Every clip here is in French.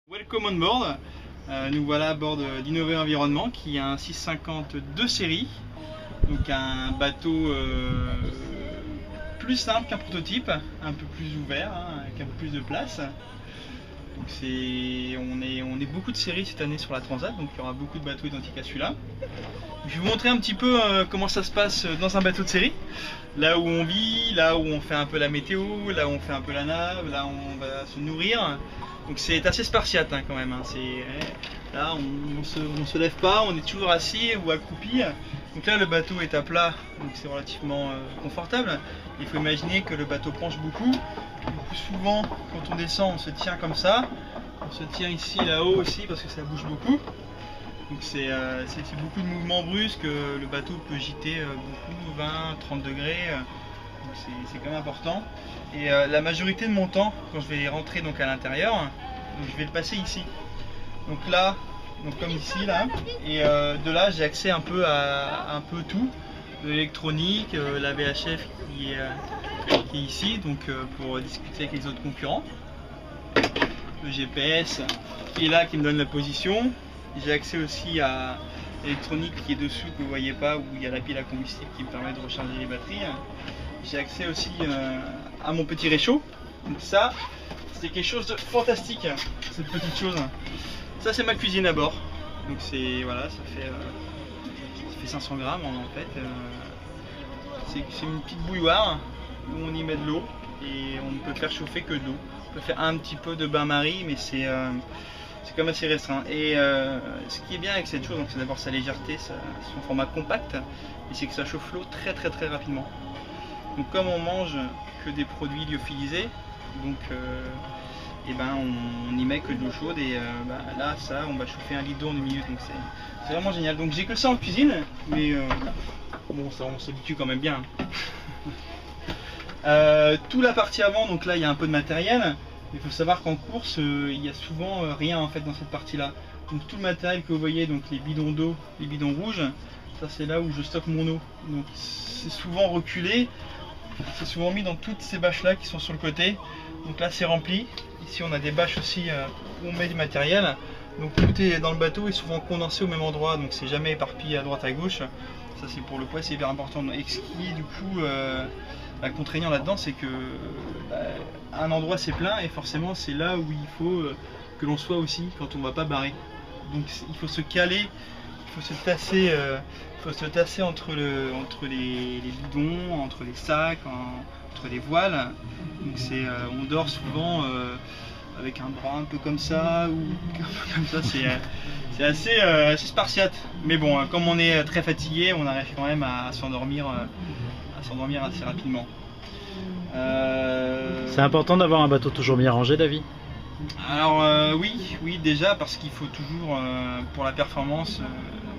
Welcome on board. Nous voilà à bord d'Innover Environnement qui a un 652 série, donc un bateau plus simple qu'un prototype, un peu plus ouvert, avec un peu plus de place. Donc on est beaucoup de séries cette année sur la Transat, donc il y aura beaucoup de bateaux identiques à celui-là. Je vais vous montrer un petit peu comment ça se passe dans un bateau de série, là où on vit, là où on fait un peu la météo, là où on fait un peu la nave, là où on va se nourrir. Donc c'est assez spartiate quand même. Là on se lève pas, on est toujours assis ou accroupi. Donc là le bateau est à plat, donc c'est relativement confortable. Il faut imaginer que le bateau penche beaucoup. Du coup souvent quand on descend on se tient comme ça. On se tient ici là-haut aussi parce que ça bouge beaucoup. Donc c'est beaucoup de mouvements brusques, le bateau peut gîter beaucoup, 20-30 degrés. Donc c'est quand même important. Et la majorité de mon temps, quand je vais rentrer donc à l'intérieur, je vais le passer ici. Donc là, comme ici là, et de là j'ai accès un peu à un peu tout, de l'électronique, la VHF qui est ici, donc pour discuter avec les autres concurrents, le GPS qui est là, qui me donne la position. J'ai accès aussi à l'électronique qui est dessous que vous voyez pas, où il y a la pile à combustible qui me permet de recharger les batteries. J'ai accès aussi à mon petit réchaud. Donc ça, c'est quelque chose de fantastique, cette petite chose. Ça c'est ma cuisine à bord. Donc c'est voilà, ça fait 500 grammes en fait. C'est une petite bouilloire où on y met de l'eau et on ne peut faire chauffer que de l'eau. On peut faire un petit peu de bain-marie, mais c'est quand même assez restreint. Et ce qui est bien avec cette chose, c'est d'abord sa légèreté, son format compact, et c'est que ça chauffe l'eau très rapidement. Donc comme on mange que des produits lyophilisés, donc on n'y met que de l'eau chaude et là ça on va chauffer 1 litre d'eau en 1 minute, donc c'est vraiment génial. Donc j'ai que ça en cuisine, mais bon ça on s'habitue quand même bien. Toute la partie avant, donc là il y a un peu de matériel. Il faut savoir qu'en course il n'y a souvent rien en fait dans cette partie là. Donc tout le matériel que vous voyez, donc les bidons d'eau, les bidons rouges, ça c'est là où je stocke mon eau. Donc c'est souvent reculé. C'est souvent mis dans toutes ces bâches là qui sont sur le côté. Donc là c'est rempli. Ici on a des bâches aussi où on met du matériel. Donc tout est dans le bateau et souvent condensé au même endroit. Donc c'est jamais éparpillé à droite à gauche. Ça c'est pour le poids, c'est hyper important. Et ce qui est du coup contraignant là-dedans, c'est que un endroit c'est plein et forcément c'est là où il faut que l'on soit aussi quand on va pas barrer. Donc il faut se caler, il faut se tasser entre les bidons, entre les sacs, entre les voiles. Donc on dort souvent avec un bras un peu comme ça ou comme ça. C'est assez spartiate. Mais bon, comme on est très fatigué, on arrive quand même à s'endormir assez rapidement. C'est important d'avoir un bateau toujours bien rangé, David? Alors oui déjà parce qu'il faut toujours pour la performance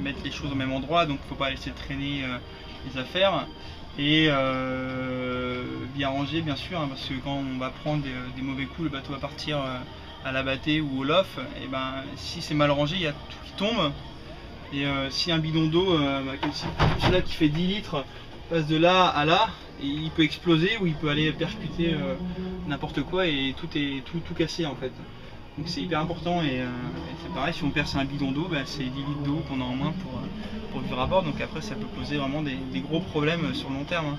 mettre les choses au même endroit, donc il ne faut pas laisser traîner les affaires et bien ranger bien sûr, parce que quand on va prendre des mauvais coups, le bateau va partir à la bâtée ou au loft, et si c'est mal rangé il y a tout qui tombe. Et si un bidon d'eau comme celui-là qui fait 10 litres passe de là à là, et il peut exploser ou il peut aller percuter n'importe quoi et tout casser en fait. Donc c'est hyper important et c'est pareil, si on perce un bidon d'eau, c'est 10 litres d'eau qu'on a en main pour vivre à bord, donc après ça peut poser vraiment des gros problèmes sur le long terme.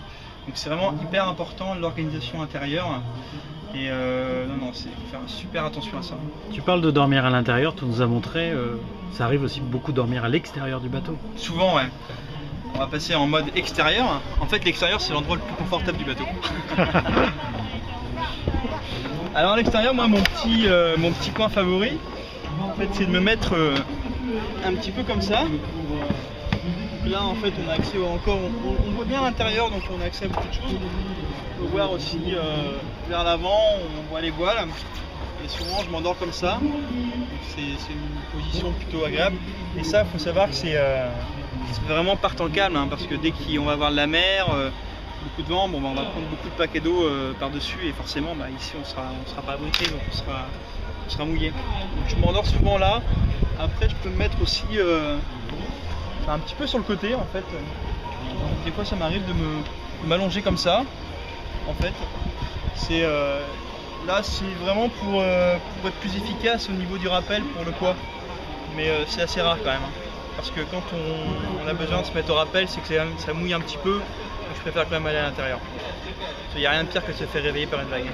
Donc c'est vraiment hyper important l'organisation intérieure et non, il faut faire super attention à ça. Tu parles de dormir à l'intérieur, tu nous as montré, ça arrive aussi beaucoup de dormir à l'extérieur du bateau. Souvent ouais. On va passer en mode extérieur. En fait l'extérieur c'est l'endroit le plus confortable du bateau. Alors à l'extérieur, moi mon petit coin favori, en fait, c'est de me mettre un petit peu comme ça. Donc là en fait on a accès encore, on voit bien l'intérieur, donc on a accès à beaucoup de choses. On peut voir aussi vers l'avant, on voit les voiles. Et souvent je m'endors comme ça. C'est une position plutôt agréable. Et ça, il faut savoir que c'est vraiment par temps calme, parce que dès qu'on va voir la mer, beaucoup de vent, on va prendre beaucoup de paquets d'eau par-dessus et forcément ici on sera pas abrité, donc on sera mouillé. Donc je m'endors souvent là. Après je peux me mettre aussi un petit peu sur le côté en fait. Donc, des fois ça m'arrive de m'allonger comme ça. En fait, c'est Là c'est vraiment pour être plus efficace au niveau du rappel pour le poids. Mais c'est assez rare quand même. Hein. Parce que quand on a besoin de se mettre au rappel, c'est que ça mouille un petit peu. Donc je préfère quand même aller à l'intérieur. Il n'y a rien de pire que de se faire réveiller par une vague.